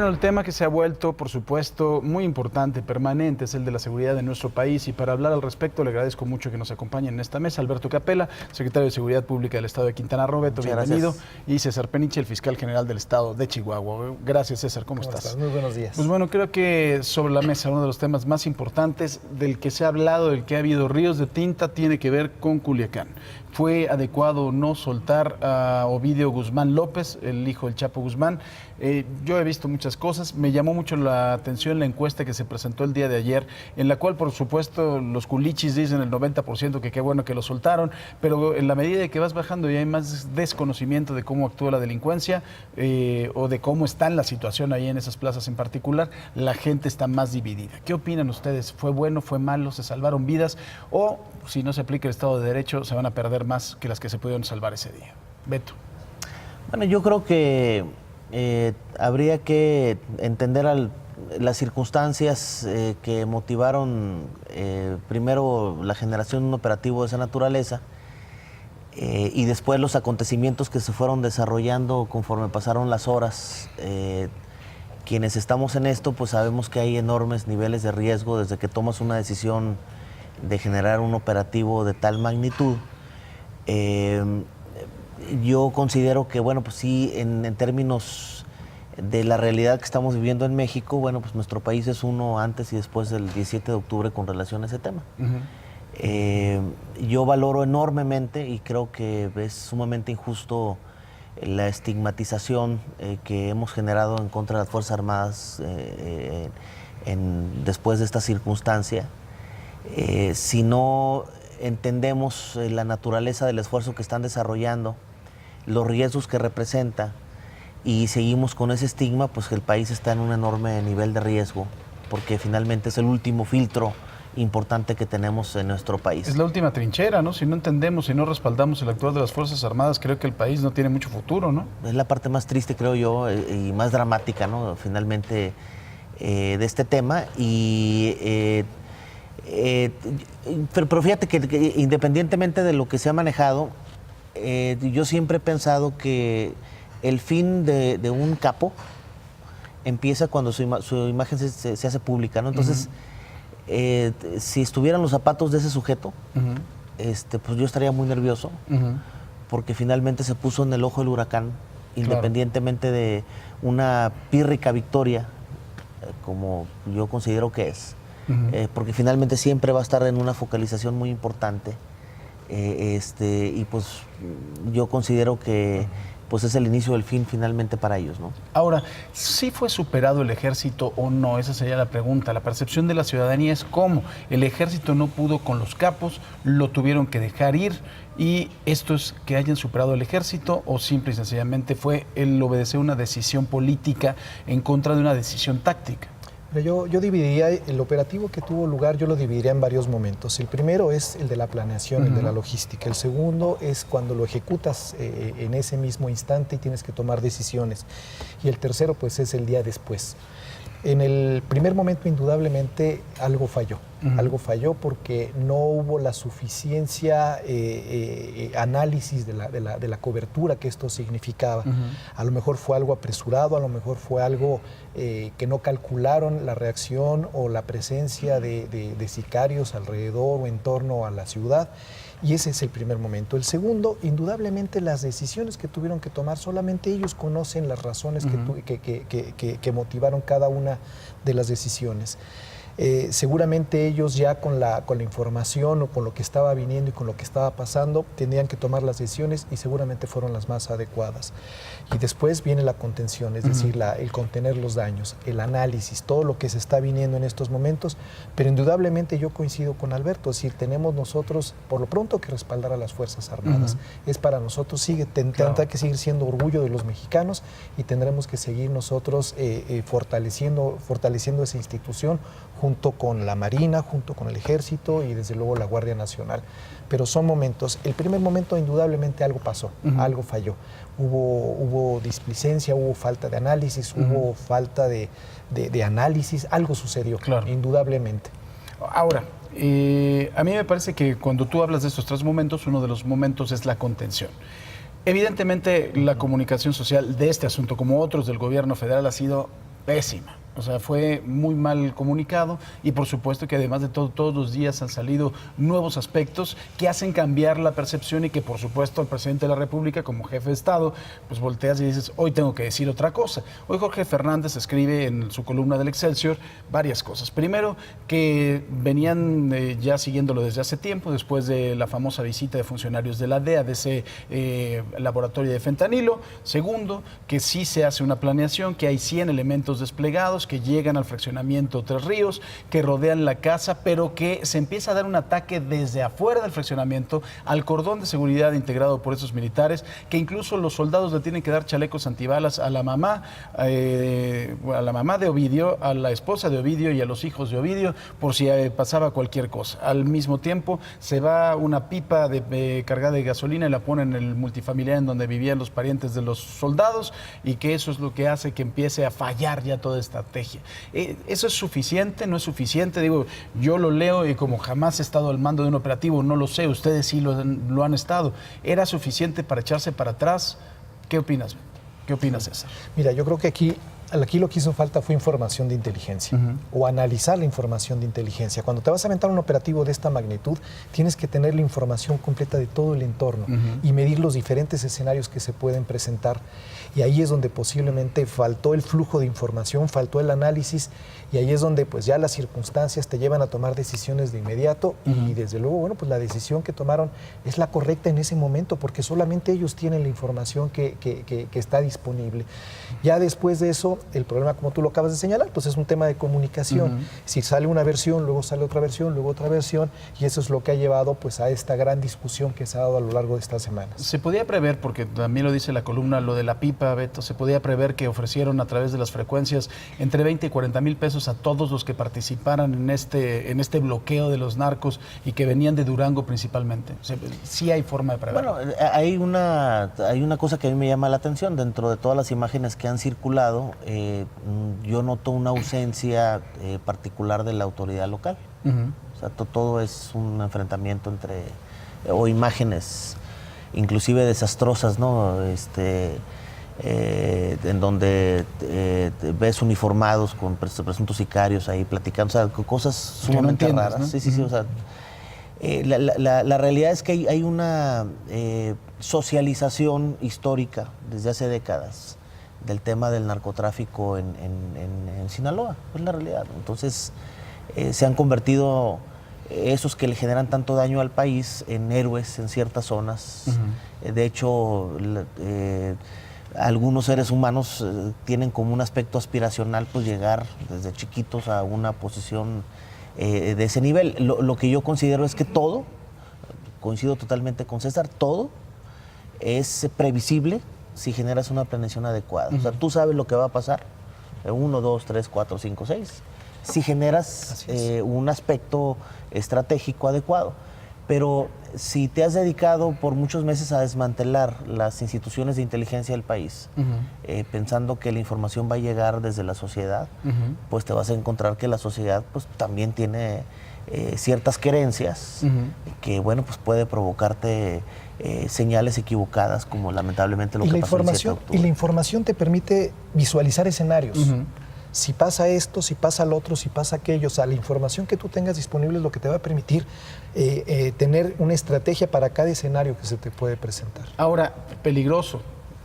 Bueno, el tema que se ha vuelto, por supuesto, muy importante, permanente, es el de la seguridad de nuestro país. Y para hablar al respecto, le agradezco mucho que nos acompañe en esta mesa Alberto Capella, secretario de Seguridad Pública del Estado de Quintana Roo. Beto, bienvenido. Y César Peniche, el fiscal general del Estado de Chihuahua. Gracias, César. ¿Cómo estás? Muy buenos días. Pues bueno, creo que sobre la mesa uno de los temas más importantes del que se ha hablado, del que ha habido ríos de tinta, tiene que ver con Culiacán. ¿Fue adecuado no soltar a Ovidio Guzmán López, el hijo del Chapo Guzmán? Yo he visto muchas cosas. Me llamó mucho la atención la encuesta que se presentó el día de ayer, en la cual, por supuesto, los culichis dicen el 90% que qué bueno que lo soltaron, pero en la medida de que vas bajando y hay más desconocimiento de cómo actúa la delincuencia o de cómo está la situación ahí en esas plazas en particular, la gente está más dividida. ¿Qué opinan ustedes? ¿Fue bueno, fue malo, se salvaron vidas? O, si no se aplica el Estado de Derecho, se van a perder más que las que se pudieron salvar ese día. Beto. Bueno, yo creo que habría que entender las circunstancias que motivaron primero la generación de un operativo de esa naturaleza y después los acontecimientos que se fueron desarrollando conforme pasaron las horas. Quienes estamos en esto, pues sabemos que hay enormes niveles de riesgo desde que tomas una decisión de generar un operativo de tal magnitud. Yo considero que, bueno, pues sí, en términos de la realidad que estamos viviendo en México, bueno, pues nuestro país es uno antes y después del 17 de octubre con relación a ese tema. Yo valoro enormemente y creo que es sumamente injusto la estigmatización que hemos generado en contra de las Fuerzas Armadas después de esta circunstancia. Si no entendemos la naturaleza del esfuerzo que están desarrollando, los riesgos que representa y seguimos con ese estigma, pues el país está en un enorme nivel de riesgo, porque finalmente es el último filtro importante que tenemos en nuestro país. Es la última trinchera, ¿no? Si no entendemos, si no respaldamos el actuar de las Fuerzas Armadas, creo que el país no tiene mucho futuro, ¿no? Es la parte más triste, creo yo, y más dramática, ¿no? Finalmente, de este tema. Pero fíjate que independientemente de lo que se ha manejado, yo siempre he pensado que el fin de un capo empieza cuando su imagen se hace pública, ¿no? Entonces, si estuvieran los zapatos de ese sujeto, pues yo estaría muy nervioso, porque finalmente se puso en el ojo del huracán, independientemente de una pírrica victoria, como yo considero que es. Porque finalmente siempre va a estar en una focalización muy importante y pues yo considero que pues es el inicio del fin finalmente para ellos, ¿no? Ahora, ¿sí fue superado el ejército o no? Esa sería la pregunta. La percepción de la ciudadanía es cómo el ejército no pudo con los capos, lo tuvieron que dejar ir, y esto es que hayan superado el ejército, o simple y sencillamente fue el obedecer una decisión política en contra de una decisión táctica. Yo dividiría el operativo que tuvo lugar, yo lo dividiría en varios momentos. El primero es el de la planeación, el de la logística. El segundo es cuando lo ejecutas en ese mismo instante y tienes que tomar decisiones. Y el tercero, pues, es el día después. En el primer momento, indudablemente, algo falló. Algo falló porque no hubo la suficiencia análisis de la cobertura que esto significaba. A lo mejor fue algo apresurado, a lo mejor fue algo que no calcularon la reacción o la presencia de sicarios alrededor o en torno a la ciudad. Y ese es el primer momento. El segundo, indudablemente, las decisiones que tuvieron que tomar, solamente ellos conocen las razones que motivaron cada una de las decisiones. Seguramente ellos ya con la información o con lo que estaba viniendo y con lo que estaba pasando tendrían que tomar las decisiones y seguramente fueron las más adecuadas. Y después viene la contención, es decir, el contener los daños, el análisis, todo lo que se está viniendo en estos momentos, pero indudablemente yo coincido con Alberto, es decir, tenemos nosotros por lo pronto que respaldar a las Fuerzas Armadas. Es para nosotros, tendrá que seguir siendo orgullo de los mexicanos y tendremos que seguir nosotros fortaleciendo esa institución junto con la Marina, junto con el Ejército y desde luego la Guardia Nacional. Pero son momentos. El primer momento indudablemente algo pasó, algo falló. Hubo displicencia, hubo falta de análisis, hubo falta de análisis, algo sucedió, indudablemente. Ahora, a mí me parece que cuando tú hablas de estos tres momentos, uno de los momentos es la contención. Evidentemente, la comunicación social de este asunto, como otros del gobierno federal, ha sido pésima. O sea, fue muy mal comunicado y por supuesto que además de todo, todos los días han salido nuevos aspectos que hacen cambiar la percepción y que por supuesto al presidente de la República como jefe de Estado, pues volteas y dices, hoy tengo que decir otra cosa. Hoy Jorge Fernández escribe en su columna del Excelsior varias cosas. Primero, que venían ya siguiéndolo desde hace tiempo, después de la famosa visita de funcionarios de la DEA, de ese laboratorio de fentanilo. Segundo, que sí se hace una planeación, que hay 100 elementos desplegados, que llegan al fraccionamiento Tres Ríos, que rodean la casa, pero que se empieza a dar un ataque desde afuera del fraccionamiento al cordón de seguridad integrado por esos militares, que incluso los soldados le tienen que dar chalecos antibalas a la mamá de Ovidio, a la esposa de Ovidio y a los hijos de Ovidio, por si pasaba cualquier cosa. Al mismo tiempo se va una pipa cargada de gasolina y la pone en el multifamiliar en donde vivían los parientes de los soldados, y que eso es lo que hace que empiece a fallar ya toda esta estrategia. ¿Eso es suficiente? ¿No es suficiente? Digo, yo lo leo y como jamás he estado al mando de un operativo, no lo sé, ustedes sí lo han estado. ¿Era suficiente para echarse para atrás? ¿Qué opinas? ¿Qué opinas, César? Mira, yo creo que aquí lo que hizo falta fue información de inteligencia o analizar la información de inteligencia. Cuando te vas a aventar un operativo de esta magnitud, tienes que tener la información completa de todo el entorno y medir los diferentes escenarios que se pueden presentar. Y ahí es donde posiblemente faltó el flujo de información, faltó el análisis, y ahí es donde pues ya las circunstancias te llevan a tomar decisiones de inmediato y desde luego, bueno, pues la decisión que tomaron es la correcta en ese momento porque solamente ellos tienen la información que está disponible. Ya después de eso, el problema, como tú lo acabas de señalar, pues es un tema de comunicación. Si sale una versión, luego sale otra versión, luego otra versión, y eso es lo que ha llevado pues a esta gran discusión que se ha dado a lo largo de estas semanas. Se podía prever, porque también lo dice la columna, lo de la pipa, Beto, se podía prever que ofrecieron a través de las frecuencias entre 20 y 40 mil pesos a todos los que participaran en este bloqueo de los narcos y que venían de Durango principalmente. O sea, sí hay forma de preverlo. Bueno, hay una cosa que a mí me llama la atención. Dentro de todas las imágenes que han circulado, yo noto una ausencia particular de la autoridad local. O sea, todo es un enfrentamiento o imágenes inclusive desastrosas, ¿no? En donde ves uniformados con presuntos sicarios ahí platicando, o sea, cosas sumamente raras. ¿No? Sí, o sea, la realidad es que hay una socialización histórica desde hace décadas del tema del narcotráfico en Sinaloa, es la realidad. Entonces, se han convertido esos que le generan tanto daño al país en héroes en ciertas zonas. De hecho, algunos seres humanos tienen como un aspecto aspiracional pues llegar desde chiquitos a una posición de ese nivel. Lo que yo considero es que todo, coincido totalmente con César, todo es previsible si generas una planeación adecuada. O sea, tú sabes lo que va a pasar, 1, 2, 3, 4, 5, 6, si generas un aspecto estratégico adecuado. Pero si te has dedicado por muchos meses a desmantelar las instituciones de inteligencia del país, pensando que la información va a llegar desde la sociedad, pues te vas a encontrar que la sociedad pues también tiene ciertas querencias que, bueno, pues puede provocarte señales equivocadas, como lamentablemente lo que pasó el 7 de octubre. Y la información te permite visualizar escenarios. Si pasa esto, si pasa lo otro, si pasa aquello, o sea, la información que tú tengas disponible es lo que te va a permitir tener una estrategia para cada escenario que se te puede presentar. Ahora, peligroso,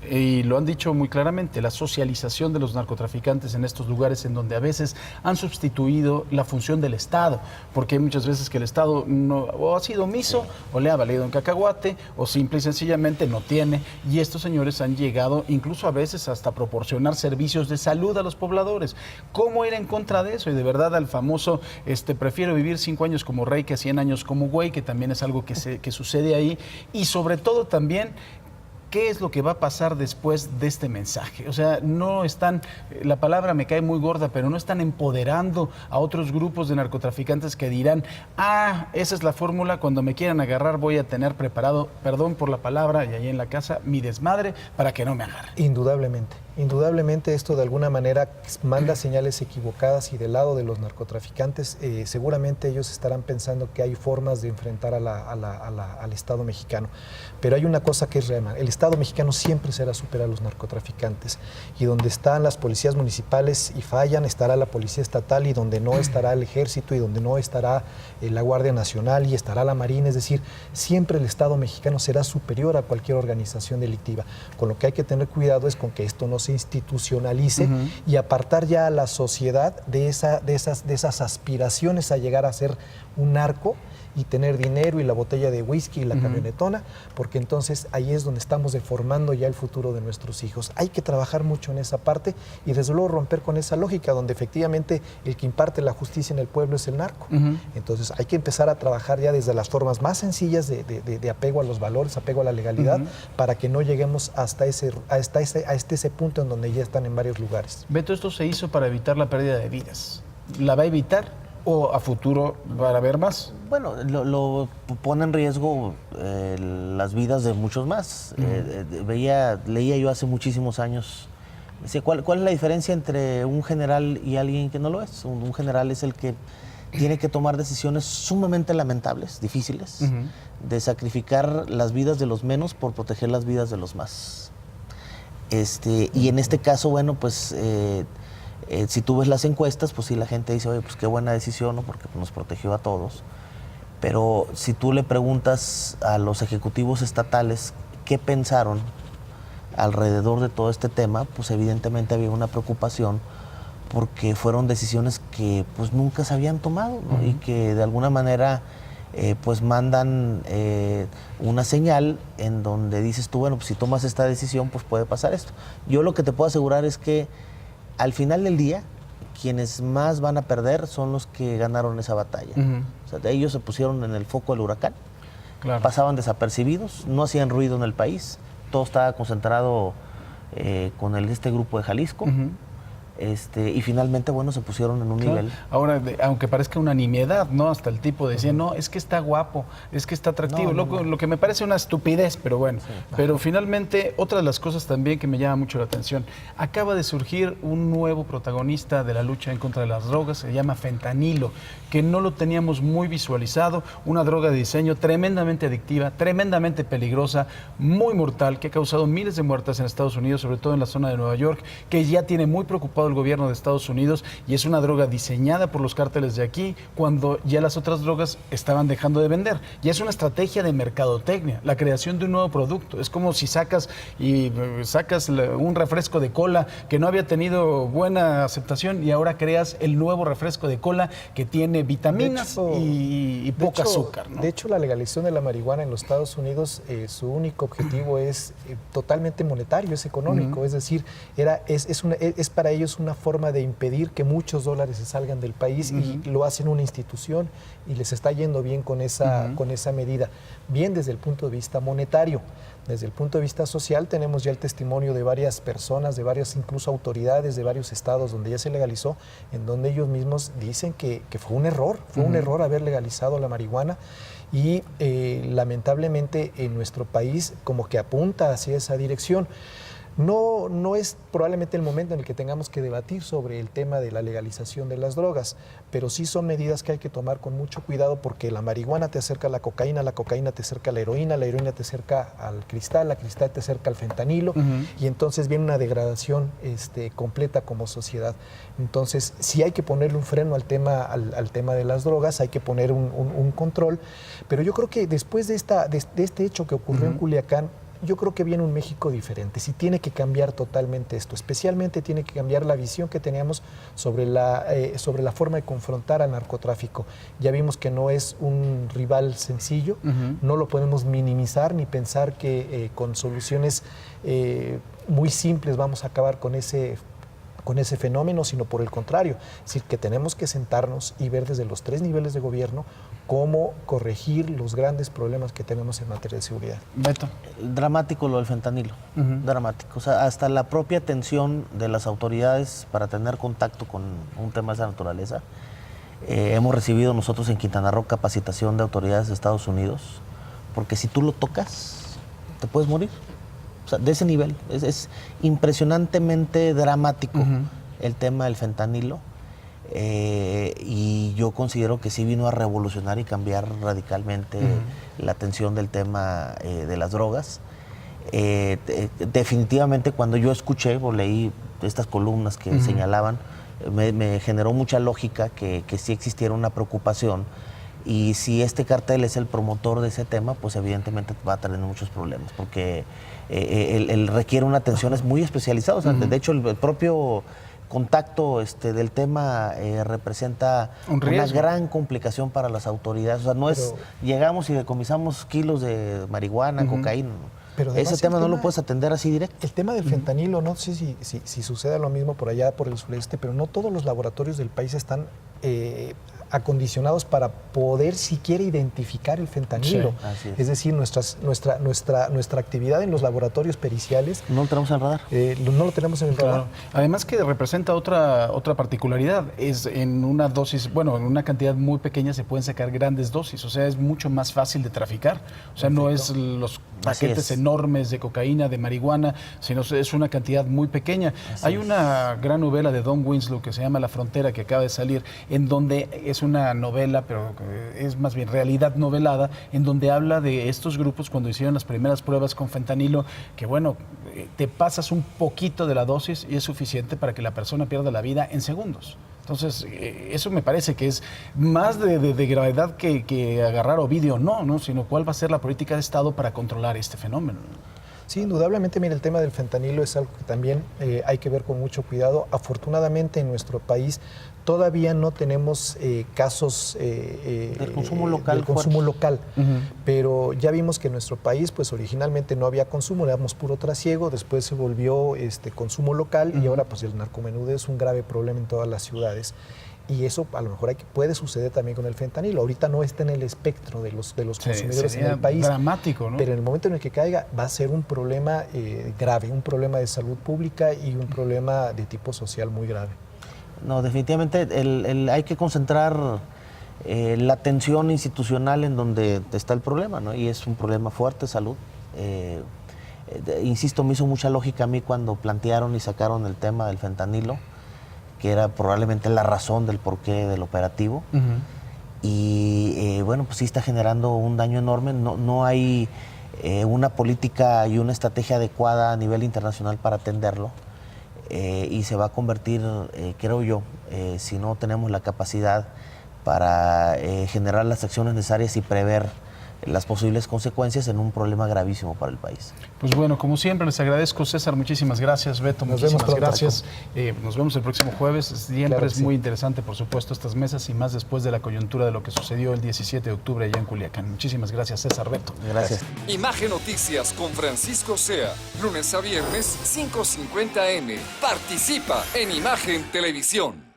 y lo han dicho muy claramente, la socialización de los narcotraficantes en estos lugares en donde a veces han sustituido la función del Estado, porque hay muchas veces que el Estado no, o ha sido omiso, o le ha valido un cacahuate, o simple y sencillamente no tiene, y estos señores han llegado incluso a veces hasta proporcionar servicios de salud a los pobladores. ¿Cómo ir en contra de eso? Y de verdad al famoso, prefiero vivir 5 años como rey que 100 años como güey, que también es algo que sucede ahí, y sobre todo también, ¿qué es lo que va a pasar después de este mensaje? O sea, no están, la palabra me cae muy gorda, pero no están empoderando a otros grupos de narcotraficantes que dirán, esa es la fórmula, cuando me quieran agarrar voy a tener preparado, perdón por la palabra, y ahí en la casa, mi desmadre para que no me agarren. Indudablemente. Indudablemente esto de alguna manera manda señales equivocadas y del lado de los narcotraficantes seguramente ellos estarán pensando que hay formas de enfrentar al Estado mexicano. Pero hay una cosa que es real, el Estado mexicano siempre será superior a los narcotraficantes y donde están las policías municipales y fallan estará la policía estatal y donde no estará el ejército y donde no estará la Guardia Nacional y estará la Marina, es decir, siempre el Estado mexicano será superior a cualquier organización delictiva. Con lo que hay que tener cuidado es con que esto no se institucionalice y apartar ya a la sociedad de esas aspiraciones a llegar a ser un narco y tener dinero y la botella de whisky y la camionetona, porque entonces ahí es donde estamos deformando ya el futuro de nuestros hijos. Hay que trabajar mucho en esa parte y desde luego romper con esa lógica donde efectivamente el que imparte la justicia en el pueblo es el narco. Entonces hay que empezar a trabajar ya desde las formas más sencillas de apego a los valores, apego a la legalidad, para que no lleguemos hasta ese punto en donde ya están en varios lugares. Beto, esto se hizo para evitar la pérdida de vidas. ¿La va a evitar o a futuro para ver más? Bueno, lo pone en riesgo las vidas de muchos más. Leía yo hace muchísimos años, decía, ¿cuál es la diferencia entre un general y alguien que no lo es? Un general es el que tiene que tomar decisiones sumamente lamentables, difíciles, de sacrificar las vidas de los menos por proteger las vidas de los más. Y en este caso, bueno, pues si tú ves las encuestas, pues sí, la gente dice, oye, pues qué buena decisión, ¿no? Porque nos protegió a todos. Pero si tú le preguntas a los ejecutivos estatales qué pensaron alrededor de todo este tema, pues evidentemente había una preocupación porque fueron decisiones que pues nunca se habían tomado, ¿no? Y que de alguna manera pues mandan una señal en donde dices tú, bueno, pues si tomas esta decisión, pues puede pasar esto. Yo lo que te puedo asegurar es que al final del día, quienes más van a perder son los que ganaron esa batalla. O sea, ellos se pusieron en el foco del huracán, pasaban desapercibidos, no hacían ruido en el país, todo estaba concentrado con este grupo de Jalisco. Y finalmente, bueno, se pusieron en un nivel. Ahora, aunque parezca una nimiedad, ¿no? Hasta el tipo decía, no, es que está guapo, es que está atractivo, lo que me parece una estupidez, pero bueno. Sí, pero finalmente, otra de las cosas también que me llama mucho la atención, acaba de surgir un nuevo protagonista de la lucha en contra de las drogas, se llama fentanilo, que no lo teníamos muy visualizado, una droga de diseño tremendamente adictiva, tremendamente peligrosa, muy mortal, que ha causado miles de muertes en Estados Unidos, sobre todo en la zona de Nueva York, que ya tiene muy preocupado el gobierno de Estados Unidos y es una droga diseñada por los cárteles de aquí cuando ya las otras drogas estaban dejando de vender. Ya es una estrategia de mercadotecnia, la creación de un nuevo producto. Es como si sacas un refresco de cola que no había tenido buena aceptación y ahora creas el nuevo refresco de cola que tiene vitaminas y poco azúcar, ¿no? De hecho, la legalización de la marihuana en los Estados Unidos, su único objetivo es totalmente monetario, es económico, es decir, es para ellos una forma de impedir que muchos dólares se salgan del país y lo hacen una institución y les está yendo bien con esa medida. Bien desde el punto de vista monetario. Desde el punto de vista social tenemos ya el testimonio de varias personas, de varias incluso autoridades de varios estados donde ya se legalizó, en donde ellos mismos dicen que fue un error haber legalizado la marihuana y lamentablemente en nuestro país como que apunta hacia esa dirección. No es probablemente el momento en el que tengamos que debatir sobre el tema de la legalización de las drogas, pero sí son medidas que hay que tomar con mucho cuidado porque la marihuana te acerca a la cocaína te acerca a la heroína te acerca al cristal, la cristal te acerca al fentanilo y entonces viene una degradación completa como sociedad. Entonces sí hay que ponerle un freno al tema de las drogas, hay que poner un control, pero yo creo que después de este hecho que ocurrió en Culiacán, yo creo que viene un México diferente, sí tiene que cambiar totalmente esto, especialmente tiene que cambiar la visión que teníamos sobre la forma de confrontar al narcotráfico. Ya vimos que no es un rival sencillo, no lo podemos minimizar ni pensar que con soluciones muy simples vamos a acabar con ese fenómeno, sino por el contrario, es decir, que tenemos que sentarnos y ver desde los 3 niveles de gobierno cómo corregir los grandes problemas que tenemos en materia de seguridad. Beto. Dramático lo del fentanilo, dramático. O sea, hasta la propia atención de las autoridades para tener contacto con un tema de esa naturaleza. Hemos recibido nosotros en Quintana Roo capacitación de autoridades de Estados Unidos, porque si tú lo tocas, te puedes morir. O sea, de ese nivel. Es impresionantemente dramático el tema del fentanilo. Y yo considero que sí vino a revolucionar y cambiar radicalmente la atención del tema de las drogas. Definitivamente cuando yo escuché o leí estas columnas que señalaban, me generó mucha lógica que sí existiera una preocupación. Y si este cartel es el promotor de ese tema, pues evidentemente va a tener muchos problemas, porque él requiere una atención muy especializada. O sea, de hecho, el propio contacto del tema representa una gran complicación para las autoridades. O sea, no es llegamos y decomisamos kilos de marihuana, cocaína. Pero ese tema no lo puedes atender así directo. El tema del fentanilo, no sé si suceda lo mismo por allá, por el sureste, pero no todos los laboratorios del país están acondicionados para poder siquiera identificar el fentanilo. Sí, así es. Es decir, nuestra actividad en los laboratorios periciales... No lo tenemos en el radar. No lo tenemos en el radar. Además que representa otra particularidad. Es en una dosis, bueno, en una cantidad muy pequeña se pueden sacar grandes dosis. O sea, es mucho más fácil de traficar. O sea, no es los paquetes enormes de cocaína, de marihuana, sino es una cantidad muy pequeña. Hay una gran novela de Don Winslow que se llama La Frontera, que acaba de salir, en donde es una novela, pero es más bien realidad novelada, en donde habla de estos grupos cuando hicieron las primeras pruebas con fentanilo, que bueno, te pasas un poquito de la dosis y es suficiente para que la persona pierda la vida en segundos. Entonces, eso me parece que es más de gravedad que agarrar Ovidio, no, sino cuál va a ser la política de Estado para controlar este fenómeno. Sí, indudablemente, mira, el tema del fentanilo es algo que también hay que ver con mucho cuidado. Afortunadamente en nuestro país todavía no tenemos casos del consumo local, pero ya vimos que en nuestro país pues originalmente no había consumo, éramos puro trasiego, después se volvió consumo local y ahora pues el narcomenudeo es un grave problema en todas las ciudades. Y eso a lo mejor puede suceder también con el fentanilo. Ahorita no está en el espectro de los consumidores en el país. Dramático, ¿no? Pero en el momento en el que caiga va a ser un problema grave, un problema de salud pública y un problema de tipo social muy grave. No, definitivamente hay que concentrar la atención institucional en donde está el problema, ¿no? Y es un problema fuerte de salud. Insisto, me hizo mucha lógica a mí cuando plantearon y sacaron el tema del fentanilo, que era probablemente la razón del porqué del operativo. Y bueno, pues sí está generando un daño enorme. No hay una política y una estrategia adecuada a nivel internacional para atenderlo. Y se va a convertir, creo yo, si no tenemos la capacidad para generar las acciones necesarias y prever las posibles consecuencias, en un problema gravísimo para el país. Pues bueno, como siempre les agradezco, César, muchísimas gracias, Beto, muchísimas gracias. Nos vemos el próximo jueves. Siempre es muy interesante, por supuesto, estas mesas y más después de la coyuntura de lo que sucedió el 17 de octubre allá en Culiacán. Muchísimas gracias, César, Beto. Gracias. Imagen Noticias con Francisco Sea, lunes a viernes, 5:50 AM. Participa en Imagen Televisión.